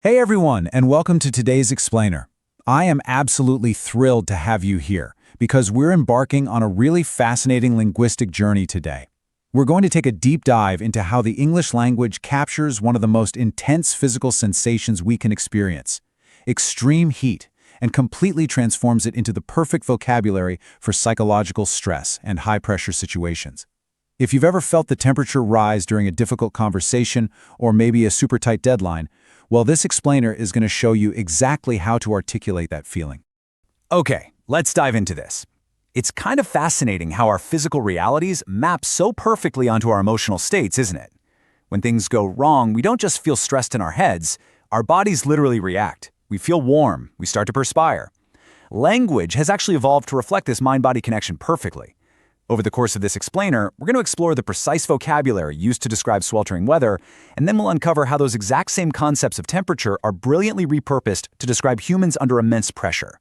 Hey everyone, and welcome to today's Explainer. I am absolutely thrilled to have you here because we're embarking on a really fascinating linguistic journey today. We're going to take a deep dive into how the English language captures one of the most intense physical sensations we can experience, extreme heat, and completely transforms it into the perfect vocabulary for psychological stress and high-pressure situations. If you've ever felt the temperature rise during a difficult conversation or maybe a super tight deadline, well, this explainer is going to show you exactly how to articulate that feeling. Okay, let's dive into this. It's kind of fascinating how our physical realities map so perfectly onto our emotional states, isn't it? When things go wrong, we don't just feel stressed in our heads, our bodies literally react. We feel warm, we start to perspire. Language has actually evolved to reflect this mind-body connection perfectly. Over the course of this explainer, we're going to explore the precise vocabulary used to describe sweltering weather, and then we'll uncover how those exact same concepts of temperature are brilliantly repurposed to describe humans under immense pressure.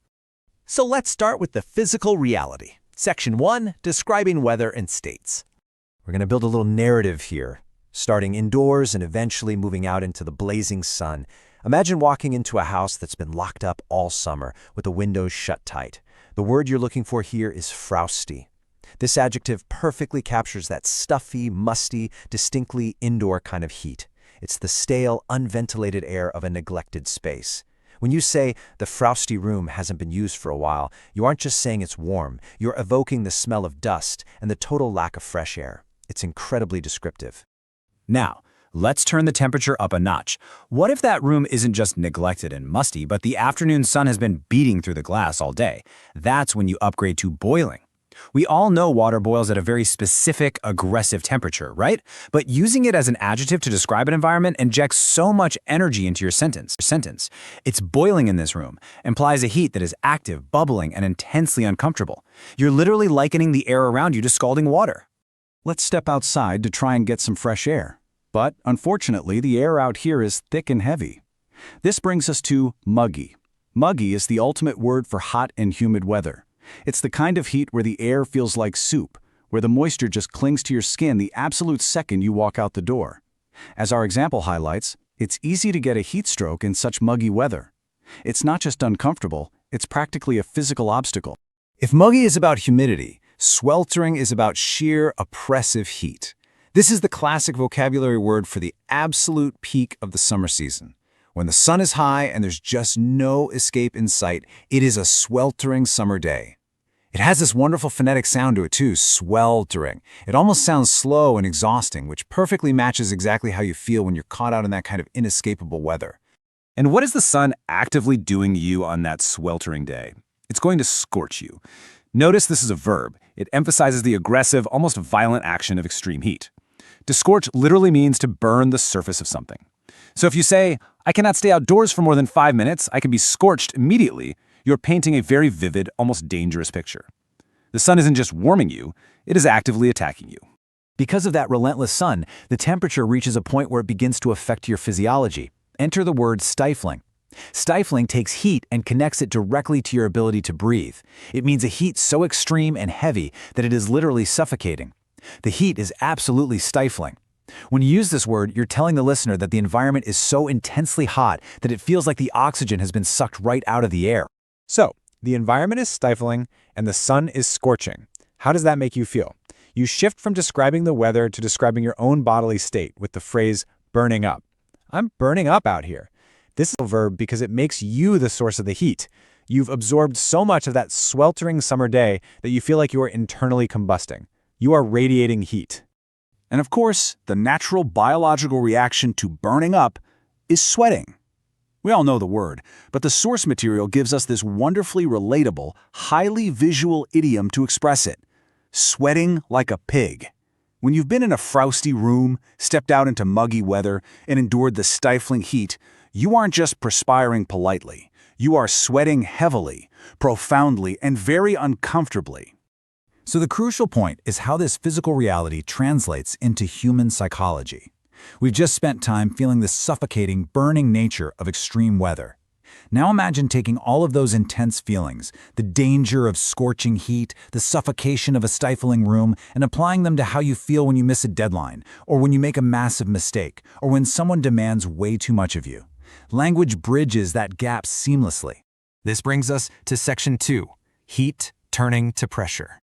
So let's start with the physical reality. Section 1, describing weather and states. We're going to build a little narrative here, starting indoors and eventually moving out into the blazing sun. Imagine walking into a house that's been locked up all summer with the windows shut tight. The word you're looking for here is frosty. This adjective perfectly captures that stuffy, musty, distinctly indoor kind of heat. It's the stale, unventilated air of a neglected space. When you say the frosty room hasn't been used for a while, you aren't just saying it's warm, you're evoking the smell of dust and the total lack of fresh air. It's incredibly descriptive. Now, let's turn the temperature up a notch. What if that room isn't just neglected and musty, but the afternoon sun has been beating through the glass all day? That's when you upgrade to boiling. We all know water boils at a very specific, aggressive temperature, right? But using it as an adjective to describe an environment injects so much energy into your sentence. It's boiling in this room implies a heat that is active, bubbling, and intensely uncomfortable. You're literally likening the air around you to scalding water. Let's step outside to try and get some fresh air. But unfortunately, the air out here is thick and heavy. This brings us to muggy. Muggy is the ultimate word for hot and humid weather. It's the kind of heat where the air feels like soup, where the moisture just clings to your skin the absolute second you walk out the door. As our example highlights, it's easy to get a heat stroke in such muggy weather. It's not just uncomfortable, it's practically a physical obstacle. If muggy is about humidity, sweltering is about sheer, oppressive heat. This is the classic vocabulary word for the absolute peak of the summer season. When the sun is high and there's just no escape in sight, it is a sweltering summer day. It has this wonderful phonetic sound to it too, sweltering. It almost sounds slow and exhausting, which perfectly matches exactly how you feel when you're caught out in that kind of inescapable weather. And what is the sun actively doing to you on that sweltering day? It's going to scorch you. Notice this is a verb. It emphasizes the aggressive, almost violent action of extreme heat. To scorch literally means to burn the surface of something. So if you say, I cannot stay outdoors for more than 5 minutes, I can be scorched immediately, you're painting a very vivid, almost dangerous picture. The sun isn't just warming you, it is actively attacking you. Because of that relentless sun, the temperature reaches a point where it begins to affect your physiology. Enter the word stifling. Stifling takes heat and connects it directly to your ability to breathe. It means a heat so extreme and heavy that it is literally suffocating. The heat is absolutely stifling. When you use this word, you're telling the listener that the environment is so intensely hot that it feels like the oxygen has been sucked right out of the air. So, the environment is stifling and the sun is scorching. How does that make you feel? You shift from describing the weather to describing your own bodily state with the phrase burning up. I'm burning up out here. This is a verb because it makes you the source of the heat. You've absorbed so much of that sweltering summer day that you feel like you are internally combusting. You are radiating heat. And of course, the natural biological reaction to burning up is sweating. We all know the word, but the source material gives us this wonderfully relatable, highly visual idiom to express it. Sweating like a pig. When you've been in a frosty room, stepped out into muggy weather, and endured the stifling heat, you aren't just perspiring politely. You are sweating heavily, profoundly, and very uncomfortably. So the crucial point is how this physical reality translates into human psychology. We've just spent time feeling the suffocating, burning nature of extreme weather. Now imagine taking all of those intense feelings, the danger of scorching heat, the suffocation of a stifling room, and applying them to how you feel when you miss a deadline, or when you make a massive mistake, or when someone demands way too much of you. Language bridges that gap seamlessly. This brings us to Section 2, Heat Turning to Pressure.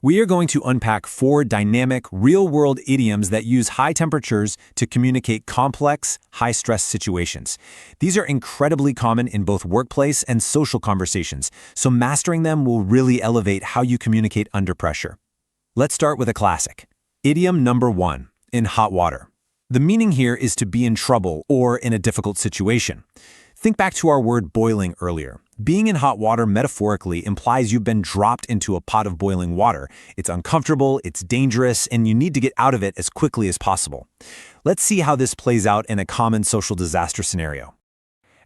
We are going to unpack 4 dynamic, real-world idioms that use high temperatures to communicate complex, high-stress situations. These are incredibly common in both workplace and social conversations, so mastering them will really elevate how you communicate under pressure. Let's start with a classic. Idiom number 1, in hot water. The meaning here is to be in trouble or in a difficult situation. Think back to our word boiling earlier. Being in hot water metaphorically implies you've been dropped into a pot of boiling water. It's uncomfortable, it's dangerous, and you need to get out of it as quickly as possible. Let's see how this plays out in a common social disaster scenario.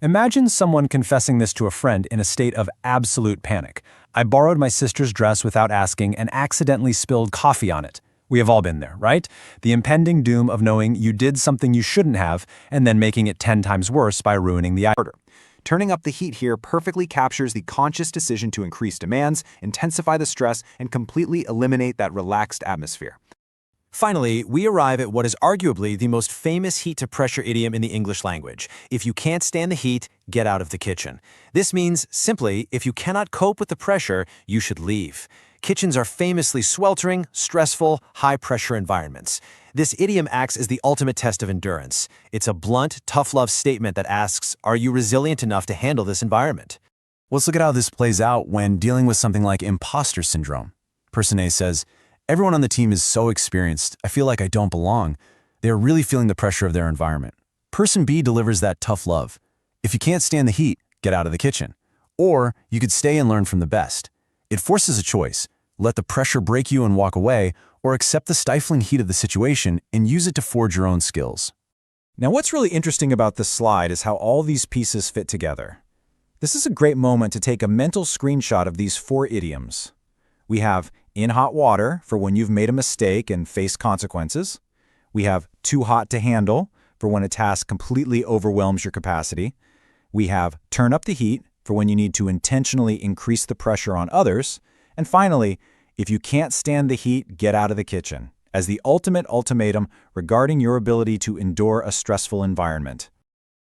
Imagine someone confessing this to a friend in a state of absolute panic. I borrowed my sister's dress without asking and accidentally spilled coffee on it. We have all been there, right? The impending doom of knowing you did something you shouldn't have and then making it 10 times worse by ruining the order. Turning up the heat here perfectly captures the conscious decision to increase demands, intensify the stress, and completely eliminate that relaxed atmosphere. Finally, we arrive at what is arguably the most famous heat-to-pressure idiom in the English language. If you can't stand the heat, get out of the kitchen. This means, simply, if you cannot cope with the pressure, you should leave. Kitchens are famously sweltering, stressful, high-pressure environments. This idiom acts as the ultimate test of endurance. It's a blunt, tough-love statement that asks, are you resilient enough to handle this environment? Let's look at how this plays out when dealing with something like imposter syndrome. Person A says, everyone on the team is so experienced, I feel like I don't belong. They're really feeling the pressure of their environment. Person B delivers that tough love. If you can't stand the heat, get out of the kitchen. Or you could stay and learn from the best. It forces a choice. Let the pressure break you and walk away, or accept the stifling heat of the situation and use it to forge your own skills. Now, what's really interesting about this slide is how all these pieces fit together. This is a great moment to take a mental screenshot of these 4 idioms. We have in hot water for when you've made a mistake and face consequences. We have too hot to handle for when a task completely overwhelms your capacity. We have turn up the heat for when you need to intentionally increase the pressure on others. And finally, if you can't stand the heat, get out of the kitchen, as the ultimate ultimatum regarding your ability to endure a stressful environment.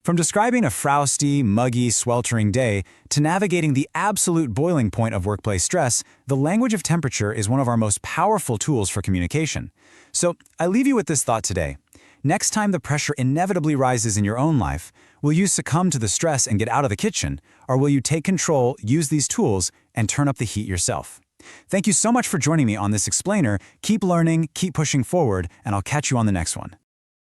From describing a frosty, muggy, sweltering day to navigating the absolute boiling point of workplace stress, the language of temperature is one of our most powerful tools for communication. So I leave you with this thought today. Next time the pressure inevitably rises in your own life, will you succumb to the stress and get out of the kitchen, or will you take control, use these tools, and turn up the heat yourself? Thank you so much for joining me on this explainer. Keep learning, keep pushing forward, and I'll catch you on the next one.